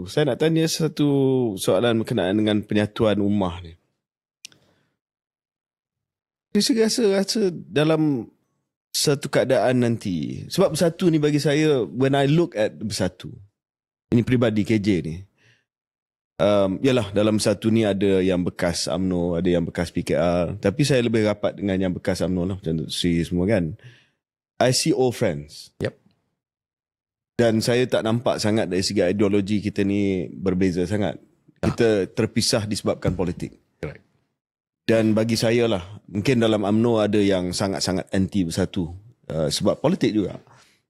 aku. Saya nak tanya satu soalan berkenaan dengan penyatuan ummah ni. Saya rasa dalam satu keadaan nanti, sebab Bersatu ni bagi saya, when I look at Bersatu, ini peribadi KJ ni, yalah dalam Bersatu ni ada yang bekas UMNO, ada yang bekas PKR, tapi saya lebih rapat dengan yang bekas UMNO lah, macam Datuk Seri semua kan. I see old friends. Yep. Dan saya tak nampak sangat dari segi ideologi kita ni berbeza sangat. Kita terpisah disebabkan politik. Right. Dan bagi saya lah, mungkin dalam UMNO ada yang sangat-sangat anti Bersatu sebab politik juga.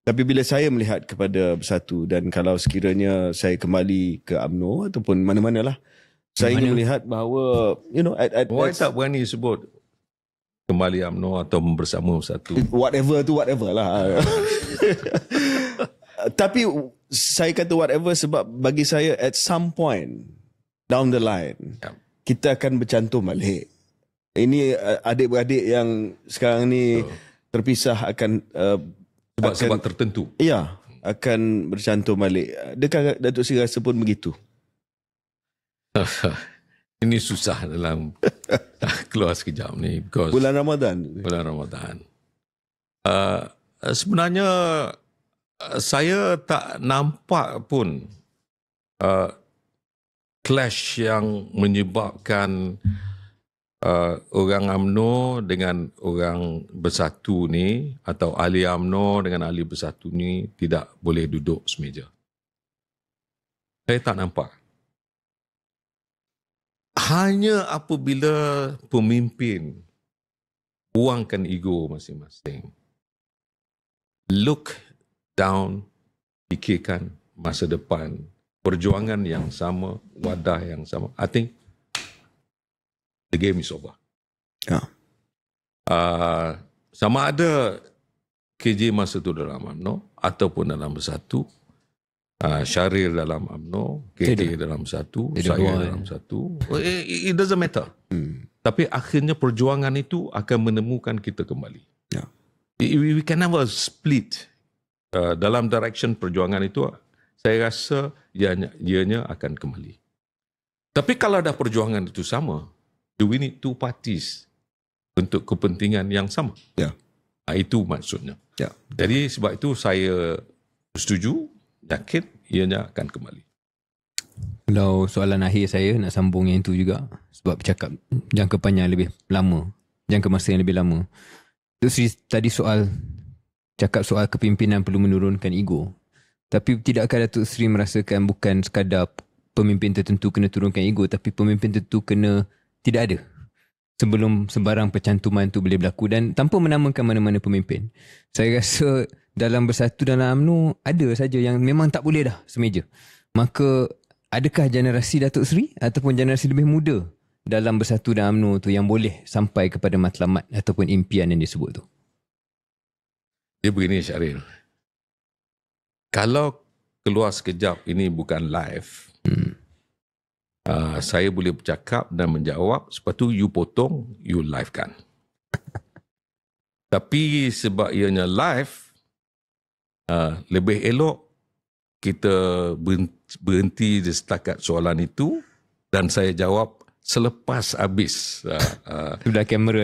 Tapi bila saya melihat kepada Bersatu, dan kalau sekiranya saya kembali ke UMNO ataupun mana-mana lah, saya ingin melihat bahawa, you know, why tak berani sebut kembali UMNO atau bersama Bersatu? Whatever tu whatever lah. Tapi saya kata whatever sebab bagi saya at some point down the line, kita akan bercantum balik. Ini adik-beradik yang sekarang ni terpisah akan sebab tertentu. Ya, akan bercantum balik. Adakah Datuk Seri rasa pun begitu? Ini susah dalam keluar sekejap ni because bulan Ramadan. Sebenarnya saya tak nampak pun clash yang menyebabkan orang UMNO dengan orang Bersatu ni, atau ahli UMNO dengan ahli Bersatu ni tidak boleh duduk semeja. Saya tak nampak. Hanya apabila pemimpin buangkan ego masing-masing, look down, fikirkan masa depan, perjuangan yang sama, wadah yang sama, I think the game is over. Sama ada KJ masa tu dalam UMNO ataupun dalam Bersatu, Syaril dalam UMNO, KJ dalam Bersatu, saya dalam Bersatu, it doesn't matter. Tapi akhirnya perjuangan itu akan menemukan kita kembali. We can never split dalam direction perjuangan itu. Saya rasa ianya akan kembali. Tapi kalau ada perjuangan itu sama, do we need two parties untuk kepentingan yang sama? Itu maksudnya. Jadi sebab itu saya setuju, yakin ianya akan kembali. Kalau soalan akhir saya nak sambung yang itu juga, sebab bercakap jangka panjang lebih lama, jangka masa yang lebih lama. Tadi cakap soal kepimpinan perlu menurunkan ego. Tapi tidakkah Datuk Seri merasakan bukan sekadar pemimpin tertentu kena turunkan ego, tapi pemimpin tertentu kena tidak ada sebelum sembarang percantuman tu boleh berlaku, dan tanpa menamakan mana-mana pemimpin. Saya rasa dalam Bersatu dalam UMNO ada saja yang memang tak boleh dah semeja. Maka adakah generasi Datuk Seri ataupun generasi lebih muda dalam Bersatu dan UMNO tu yang boleh sampai kepada matlamat ataupun impian yang disebut tu? Dia begini, Syaril. Kalau keluar sekejap ini bukan live, saya boleh bercakap dan menjawab, lepas tu you potong, you live kan. Tapi sebab ianya live, lebih elok kita berhenti di setakat soalan itu dan saya jawab selepas habis sudah kamera